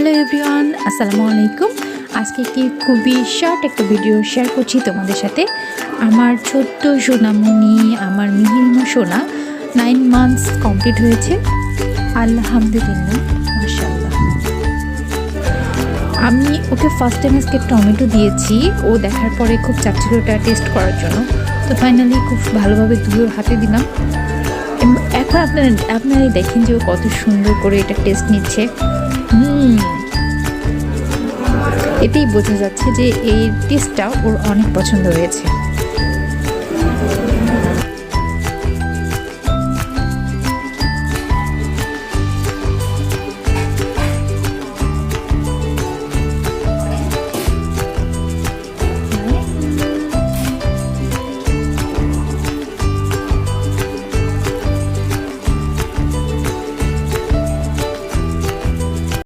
Hello everyone, আসসালামু আলাইকুম। আজকে একটি খুবই শর্ট একটা ভিডিও শেয়ার করছি তোমাদের সাথে। আমার ছোট্ট সোনামণি, আমার মিহির সোনা 9 মান্থস কমপ্লিট হয়েছে। আলহামদুলিল্লাহ, মাশাআল্লাহ। আমি ওকে ফার্স্ট টাইম আজকে টমেটো দিয়েছি। ও দেখার পরে খুব চাচ্ছিল ওটা টেস্ট করার জন্য, তো ফাইনালি খুব ভালোভাবে ধুয়ে হাতে দিলাম। এখন আপনারাই দেখেন যে ও কত সুন্দর করে এটা টেস্ট নিচ্ছে। এটাই বোঝা যাচ্ছে যে এই টেস্টটা ওর অনেক পছন্দ হয়েছে।